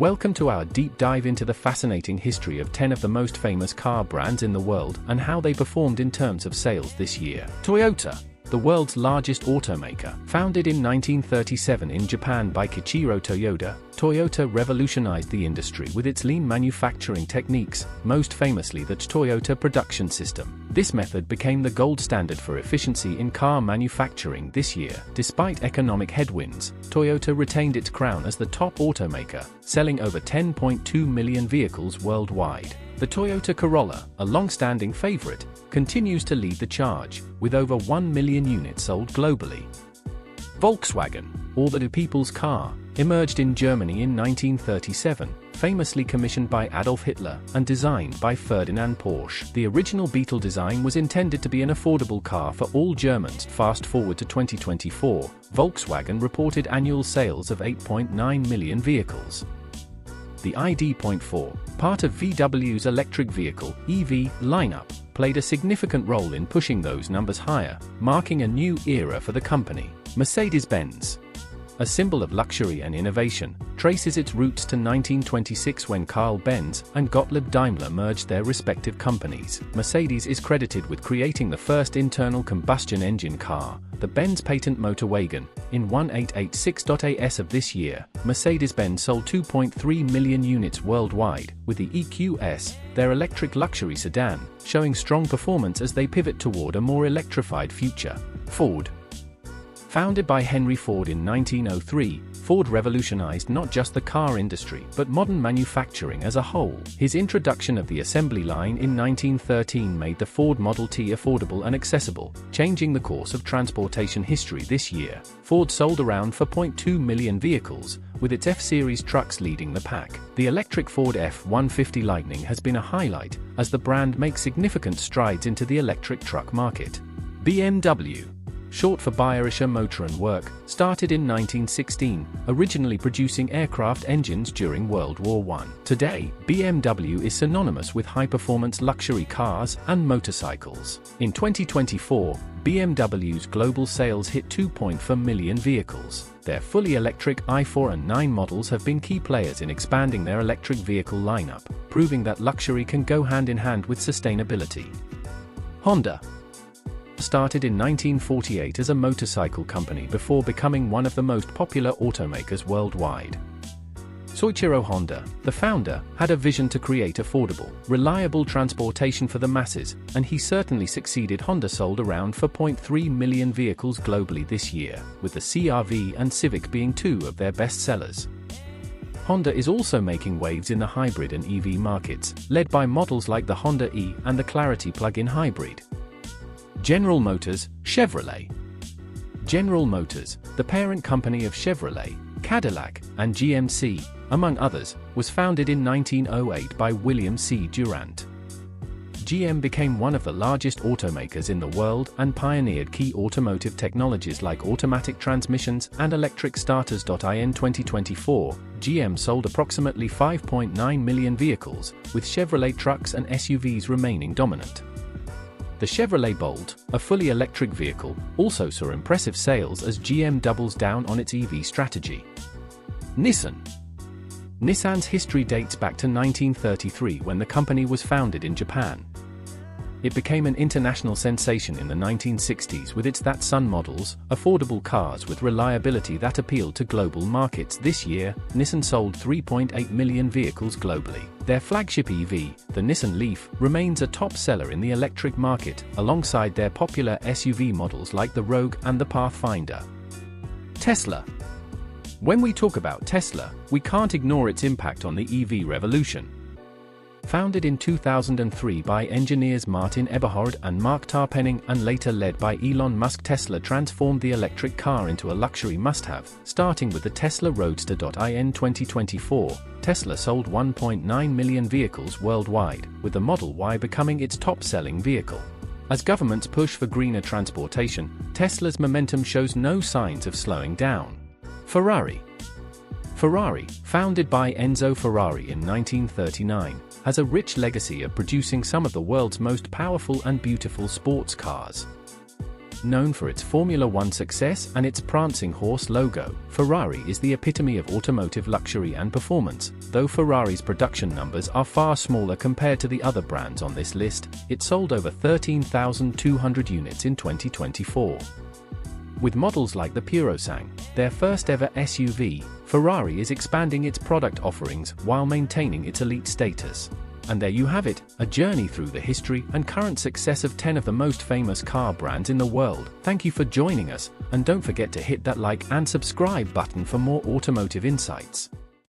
Welcome to our deep dive into the fascinating history of 10 of the most famous car brands in the world and how they performed in terms of sales this year. Toyota, the world's largest automaker. Founded in 1937 in Japan by Kiichiro Toyoda, Toyota revolutionized the industry with its lean manufacturing techniques, most famously the Toyota Production System. This method became the gold standard for efficiency in car manufacturing this year. Despite economic headwinds, Toyota retained its crown as the top automaker, selling over 10.2 million vehicles worldwide. The Toyota Corolla, a long-standing favorite, continues to lead the charge, with over 1 million units sold globally. Volkswagen, or the people's car, emerged in Germany in 1937, famously commissioned by Adolf Hitler and designed by Ferdinand Porsche. The original Beetle design was intended to be an affordable car for all Germans. Fast forward to 2024, Volkswagen reported annual sales of 8.9 million vehicles. The ID.4, part of VW's electric vehicle (EV) lineup, played a significant role in pushing those numbers higher, marking a new era for the company. Mercedes-Benz, a symbol of luxury and innovation, traces its roots to 1926 when Carl Benz and Gottlieb Daimler merged their respective companies. Mercedes is credited with creating the first internal combustion engine car, the Benz patent Motorwagen. In 1886 of this year, Mercedes-Benz sold 2.3 million units worldwide, with the EQS, their electric luxury sedan, showing strong performance as they pivot toward a more electrified future. Ford. Founded by Henry Ford in 1903, Ford revolutionized not just the car industry but modern manufacturing as a whole. His introduction of the assembly line in 1913 made the Ford Model T affordable and accessible, changing the course of transportation history this year. Ford sold around 4.2 million vehicles, with its F-Series trucks leading the pack. The electric Ford F-150 Lightning has been a highlight, as the brand makes significant strides into the electric truck market. BMW, short for Bayerischer Motor and Work, started in 1916, originally producing aircraft engines during World War I. Today, BMW is synonymous with high-performance luxury cars and motorcycles. In 2024, BMW's global sales hit 2.4 million vehicles. Their fully electric i4 and 9 models have been key players in expanding their electric vehicle lineup, proving that luxury can go hand in hand with sustainability. Honda started in 1948 as a motorcycle company before becoming one of the most popular automakers worldwide. Soichiro Honda, the founder, had a vision to create affordable, reliable transportation for the masses, and he certainly succeeded. Honda sold around 4.3 million vehicles globally this year, with the CR-V and Civic being two of their best sellers. Honda is also making waves in the hybrid and EV markets, led by models like the Honda E and the Clarity plug-in hybrid. General Motors, Chevrolet. General Motors, the parent company of Chevrolet, Cadillac, and GMC, among others, was founded in 1908 by William C. Durant. GM became one of the largest automakers in the world and pioneered key automotive technologies like automatic transmissions and electric starters. In 2024, GM sold approximately 5.9 million vehicles, with Chevrolet trucks and SUVs remaining dominant. The Chevrolet Bolt, a fully electric vehicle, also saw impressive sales as GM doubles down on its EV strategy. Nissan. Nissan's history dates back to 1933 when the company was founded in Japan. It became an international sensation in the 1960s with its That Sun models, affordable cars with reliability that appealed to global markets. This year, Nissan sold 3.8 million vehicles globally. Their flagship EV, the Nissan Leaf, remains a top seller in the electric market, alongside their popular SUV models like the Rogue and the Pathfinder. Tesla. When we talk about Tesla, we can't ignore its impact on the EV revolution. Founded in 2003 by engineers Martin Eberhard and Mark Tarpenning and later led by Elon Musk, Tesla transformed the electric car into a luxury must-have, starting with the Tesla Roadster. In 2024, Tesla sold 1.9 million vehicles worldwide, with the Model Y becoming its top-selling vehicle. As governments push for greener transportation, Tesla's momentum shows no signs of slowing down. Ferrari. Ferrari, founded by Enzo Ferrari in 1939, has a rich legacy of producing some of the world's most powerful and beautiful sports cars. Known for its Formula One success and its prancing horse logo, Ferrari is the epitome of automotive luxury and performance. Though Ferrari's production numbers are far smaller compared to the other brands on this list, it sold over 13,200 units in 2024. With models like the Purosangue, their first ever SUV, Ferrari is expanding its product offerings while maintaining its elite status. And there you have it, a journey through the history and current success of 10 of the most famous car brands in the world. Thank you for joining us, and don't forget to hit that like and subscribe button for more automotive insights.